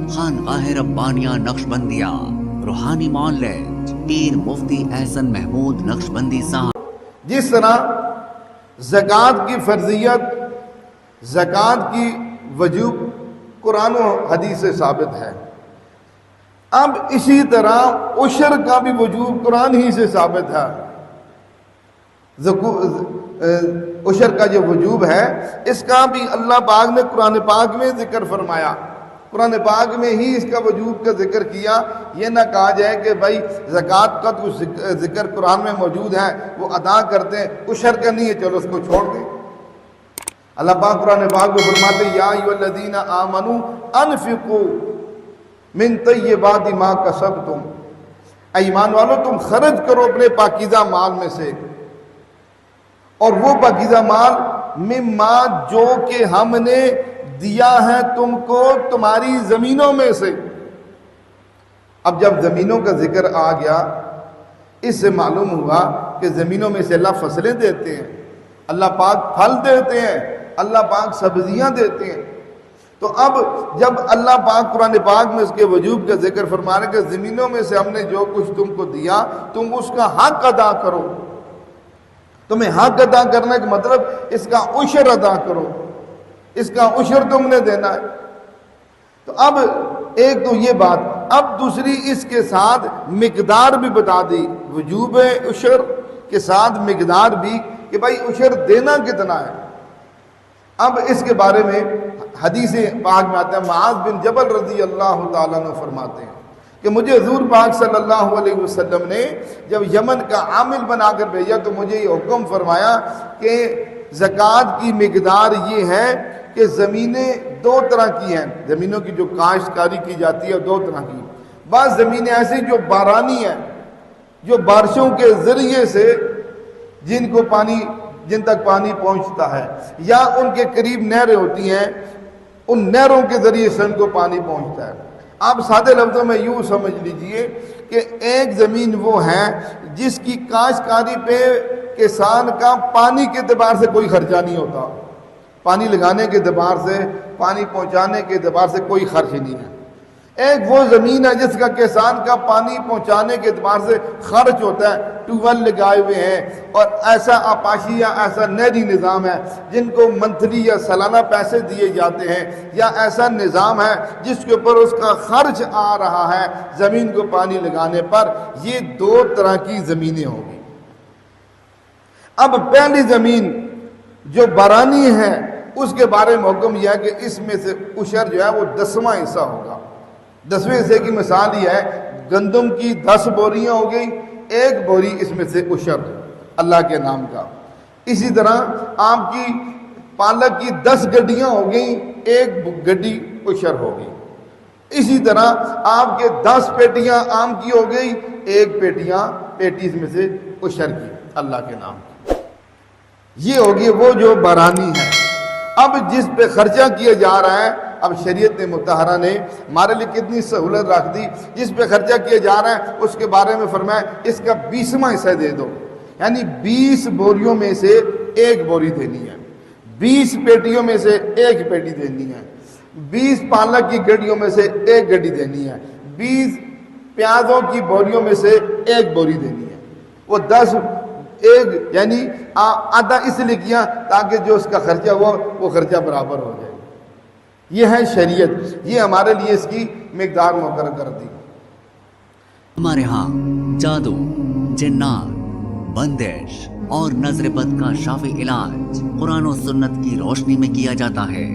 خانقاہ ربانیہ نقشبندیہ روحانی معالج پیر مفتی احسن محمود نقشبندی صاحب۔ جس طرح زکوٰۃ کی فرضیت، زکوٰۃ کی وجوب قرآن و حدیث سے ثابت ہے، اب اسی طرح عشر کا بھی وجوب قرآن ہی سے ثابت ہے۔ عشر کا جو وجوب ہے اس کا بھی اللہ پاک نے قرآن پاک میں ذکر فرمایا، قرآن پاک میں ہی اس کا وجوب کا ذکر کیا۔ یہ نہ کہا جائے کہ بھائی زکوٰۃ کا تو ذکر قرآن میں موجود ہے، وہ ادا کرتے ہیں، عشر کا نہیں ہے، چلو اس کو چھوڑ دیں۔ اللہ پاک قرآن پاک میں فرماتے ہیں یا ایھا الذین آمنوا انفقوا من طیبات ما کسبتم، اے ایمان والو تم خرچ کرو اپنے پاکیزہ مال میں سے، اور وہ پاکیزہ مال مما جو کہ ہم نے دیا ہے تم کو تمہاری زمینوں میں سے۔ اب جب زمینوں کا ذکر آ گیا، اس سے معلوم ہوا کہ زمینوں میں سے اللہ فصلیں دیتے ہیں، اللہ پاک پھل دیتے ہیں، اللہ پاک سبزیاں دیتے ہیں۔ تو اب جب اللہ پاک قرآن پاک میں اس کے وجوب کا ذکر فرما رہے کہ زمینوں میں سے ہم نے جو کچھ تم کو دیا تم اس کا حق ادا کرو، تمہیں حق ادا کرنے کا مطلب اس کا عشر ادا کرو، اس کا عشر تم نے دینا ہے۔ تو اب ایک تو یہ بات، اب دوسری اس کے ساتھ مقدار بھی بتا دی، وجوب عشر کے ساتھ مقدار بھی کہ بھائی عشر دینا کتنا ہے۔ اب اس کے بارے میں حدیث پاک میں آتا ہے، معاذ بن جبل رضی اللہ تعالیٰ عنہ فرماتے ہیں کہ مجھے حضور پاک صلی اللہ علیہ وسلم نے جب یمن کا عامل بنا کر بھیجا تو مجھے یہ حکم فرمایا کہ زکوٰۃ کی مقدار یہ ہے کہ زمینیں دو طرح کی ہیں، زمینوں کی جو کاشتکاری کی جاتی ہے دو طرح کی، بعض زمینیں ایسی جو بارانی ہیں، جو بارشوں کے ذریعے سے جن تک پانی پہنچتا ہے، یا ان کے قریب نہریں ہوتی ہیں، ان نہروں کے ذریعے سے ان کو پانی پہنچتا ہے۔ آپ سادے لفظوں میں یوں سمجھ لیجئے کہ ایک زمین وہ ہے جس کی کاشتکاری پہ کسان کا پانی کے اعتبار سے کوئی خرچہ نہیں ہوتا، پانی لگانے کے اعتبار سے، پانی پہنچانے کے اعتبار سے کوئی خرچ نہیں ہے۔ ایک وہ زمین ہے جس کا کسان کا پانی پہنچانے کے اعتبار سے خرچ ہوتا ہے، ٹیوب ویل لگائے ہوئے ہیں اور ایسا آپاشی یا ایسا نہری نظام ہے جن کو منتھلی یا سالانہ پیسے دیے جاتے ہیں، یا ایسا نظام ہے جس کے اوپر اس کا خرچ آ رہا ہے زمین کو پانی لگانے پر۔ یہ دو طرح کی زمینیں ہوں گی۔ اب پہلی زمین جو بارانی ہے اس کے بارے میں حکم یہ ہے کہ اس میں سے عشر جو ہے وہ 10واں حصہ ہوگا۔ 10ویں حصے کی مثال یہ ہے، گندم کی 10 بوریاں ہو گئی، 1 بوری اس میں سے عشر اللہ کے نام کا۔ اسی طرح آپ کی پالک کی 10 گڈیاں ہو گئیں، 1 گڈی عشر ہوگی۔ اسی طرح آپ کے 10 پیٹیاں آم کی ہو گئی، 1 پیٹی اس میں سے عشر کی اللہ کے نام کی۔ یہ ہوگی وہ جو بارانی ہے۔ اب جس پہ خرچہ کیا جا رہا ہے، اب شریعت مطہرہ نے ہمارے لیے کتنی سہولت رکھ دی، جس پہ خرچہ کیا جا رہا ہے اس کے بارے میں فرمایا اس کا 20واں حصہ دے دو، یعنی 20 بوریوں میں سے 1 بوری دینی ہے، 20 پیٹیوں میں سے 1 پیٹی دینی ہے، 20 پالک کی گڈیوں میں سے 1 گڈی دینی ہے، 20 پیازوں کی بوریوں میں سے 1 بوری دینی ہے۔ وہ 10 یعنی آدھا اس لیے کیا تاکہ جو اس کا خرچہ ہوا وہ خرچہ برابر ہو جائے۔ یہ ہے شریعت، یہ ہمارے لیے اس کی مقدار مقرر کر دی۔ ہمارے ہاں جادو، جنات، بندش اور نظر بد کا شافی علاج قرآن و سنت کی روشنی میں کیا جاتا ہے۔